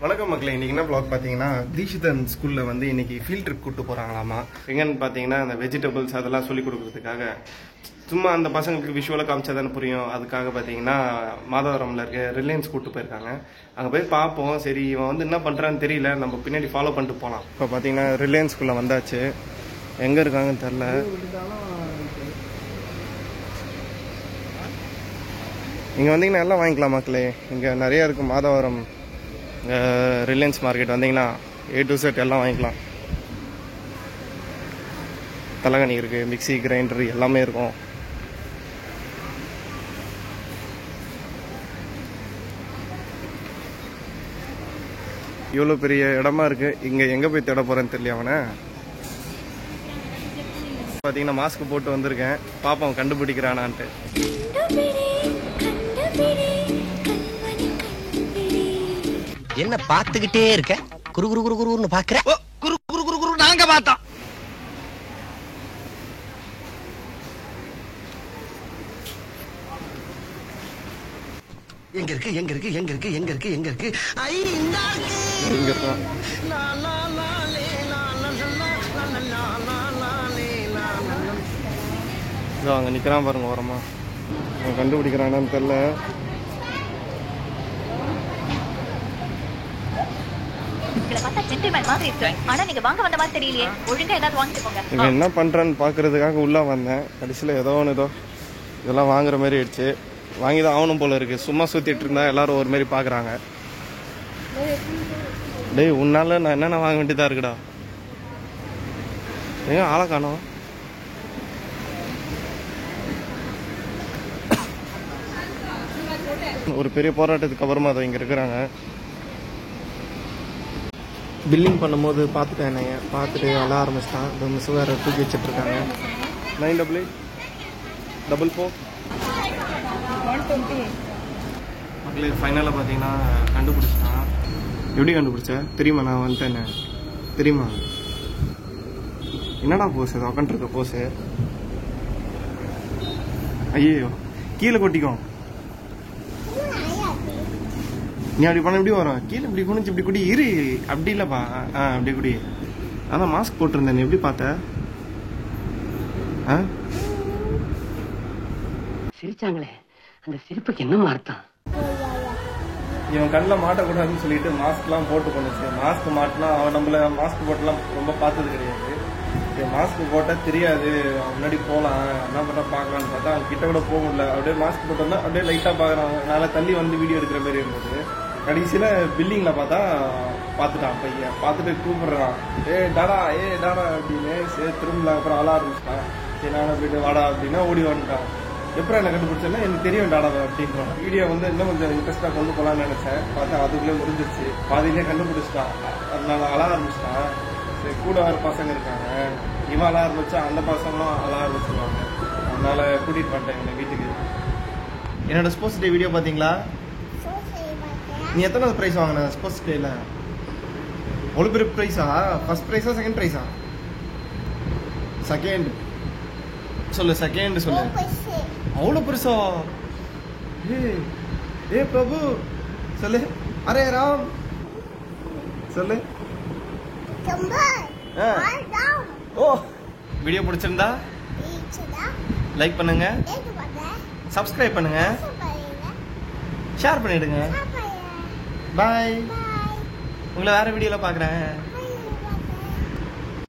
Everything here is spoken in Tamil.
வணக்கம் மக்களே, இன்னைக்கு என்ன vlog பார்த்தீங்கன்னா தீஷிதன் ஸ்கூலில் வந்து இன்னைக்கு ஃபீல்ட் ட்ரிப் கூப்பிட்டு போகிறாங்களாமா. எங்கன்னு பார்த்தீங்கன்னா அந்த வெஜிடபிள்ஸ் அதெல்லாம் சொல்லி கொடுக்கறதுக்காக சும்மா அந்த பசங்களுக்கு விஷுவலாக காமிச்சா தானே புரியும். அதுக்காக பார்த்தீங்கன்னா மாதவரமில் இருக்க ரிலையன்ஸ் கூப்பிட்டு போயிருக்காங்க. அங்கே போய் பார்ப்போம். சரி இவன் வந்து என்ன பண்ணுறான்னு தெரியல, நம்ம பின்னாடி ஃபாலோ பண்ணிட்டு போகலாம். இப்போ பார்த்தீங்கன்னா ரிலையன்ஸ் ஸ்கூலில் வந்தாச்சு. எங்கே இருக்காங்கன்னு தெரில. இங்கே வந்தீங்கன்னா எல்லாம் வாங்கிக்கலாம் மக்களே. இங்கே நிறையா இருக்குது. மாதவரம் ரிலையன்ஸ் மார்க்கெட் வந்தீங்கன்னா A to Z எல்லாம் வாங்கிக்கலாம். தலைகணி இருக்குது, மிக்சி கிரைண்டர் எல்லாமே இருக்கும். இவ்வளோ பெரிய இடமா இருக்குது. இங்கே எங்கே போய் தேட போகிறேன்னு தெரியல. அவனை பார்த்தீங்கன்னா மாஸ்க் போட்டு வந்திருக்கேன். பாப்போம் கண்டுபிடிக்கிறானான்ட்டு. என்ன பாத்துக்கிட்டே இருக்க? குரு குரு குரு குருன்னு பாக்குற? குரு குரு குரு குரு நாங்க பார்த்தோம். எங்க இருக்கு எங்க இருக்கு எங்க இருக்கு எங்க இருக்கு எங்க இருக்கு? ஐ இந்தா இருக்கு. இங்க தான். லா லா லா லே லா லா லா லா லா லா லே லா லா. இதோ அங்கே நிற்கிறான் பாருங்க ஓரமா. அவன் கண்டுபிடிக்கிறானான்னு தெரில. இவன் என்ன பண்றான்னு பாக்குறதுக்காக உள்ள வந்தேன். கடைசியில் ஏதோ இதெல்லாம் வாங்குற மாதிரி ஆயிடுச்சு. வாங்கிதான் ஆகணும் போல இருக்கு. சும்மா சுத்திட்டு இருந்தா எல்லாரும் ஒரு மாதிரி பாக்குறாங்க. டேய் உன்னால நான் என்னென்ன வாங்க வேண்டியதா இருக்குடா. ஏங்க ஆளை காணோம். ஒரு பெரிய போராட்டத்துக்கு அப்புறமா அதை இங்க இருக்கிறாங்க. பில்லிங் பண்ணும்போது பார்த்துட்டேன். என்னைய பார்த்துட்டு அழ ஆரம்பிச்சிட்டான். இந்த மிஸ் வேறு தூக்கி வச்சுட்ருக்காங்க. 98844. மக்களே ஃபைனலாக பார்த்தீங்கன்னா கண்டுபிடிச்சிட்டான். எப்படி கண்டுபிடிச்ச தெரியுமா? நான் வந்துட்டேன்னு தெரியுமா? என்னடா போஸ் அது உக்காண்ட்ருக்க போஸு? ஐயோ கீழே கொட்டிக்கும். நீ அப்படி பண்ண எப்படி வரும்? கீழே இப்படி குனிஞ்சு இப்படி குடி இரு. அப்படி இல்லைப்பா. அப்படி குடி. அதான் மாஸ்க் போட்டிருந்தேன். நீ எப்படி பார்த்த? சிரிச்சாங்களே, அந்த சிரிப்புக்கு என்னமா அர்த்தம்? இவன் கண்ணில் மாட்டக்கூடாதுன்னு சொல்லிட்டு மாஸ்க்லாம் போட்டு பண்ணுச்சு. மாஸ்க் மாட்டினா அவன் நம்மள மாஸ்க் போட்டுலாம் ரொம்ப பார்த்தது கிடையாது. மாஸ்க் போட்டால் தெரியாது. முன்னாடி போகலாம் என்ன பண்ண பார்க்கலான்னு பார்த்தா அவங்க கிட்ட கூட போக முடியல. அப்படியே மாஸ்க் போட்டு வந்தா அப்படியே லைட்டாக பார்க்குறாங்க. நல்லா தள்ளி வந்து வீடியோ எடுக்கிற மாதிரி இருந்தது. கடைசியில் பில்டிங்கில் பார்த்தா பார்த்துட்டான் பையன். பார்த்துட்டு கூப்பிடுறான், டாடா டாடா அப்படின்னு. சரி திரும்பல. அப்புறம் அழ ஆரம்பிச்சிட்டான். சரி நானும் போயிட்டு வாடா அப்படின்னா ஓடி வந்துட்டான். எப்போ என்ன கண்டுபிடிச்சேன்னா எனக்கு தெரியும் டாடா அப்படின்றான். வீடியோ வந்து இன்னும் கொஞ்சம் இன்ட்ரெஸ்டாக கொண்டு போகலான்னு நினைச்சேன். பார்த்தா அதுக்குள்ளே முடிஞ்சிருச்சு. பாதியிலே கண்டுபிடிச்சிட்டான். அதனால அழ ஆரம்பிச்சிட்டான். சரி கூட வேறு பசங்க இருக்காங்க. இவன் அழ ஆரம்பிச்சா அந்த பசங்களும் அழ ஆரம்பிச்சிருவாங்க. அதனால கூட்டிகிட்டு வந்துட்டேன் எங்கள் வீட்டுக்கு. என்னோட ஸ்போர்ட்ஸ் டே வீடியோ பார்த்தீங்களா? நீ எத்தனை ப்ரைஸ் வாங்கின ஸ்போர்ட்ஸ் டேல? அவ்வளோ பெரிய ப்ரைஸா? ஃபர்ஸ்ட் ப்ரைஸா செகண்ட் ப்ரைஸா? செகண்ட் சொல்லு. செகண்ட் சொல்லு. அவ்வளோ பெருசா? ஏ பிரபு சொல்லு. அரே ராம் சொல்லு. ஓ வீடியோ பிடிச்சிருந்தா லைக் பண்ணுங்க, சப்ஸ்கிரைப் பண்ணுங்க, ஷேர் பண்ணிடுங்க. பாய். உங்களை வேற வீடியோல பாக்குறேன்.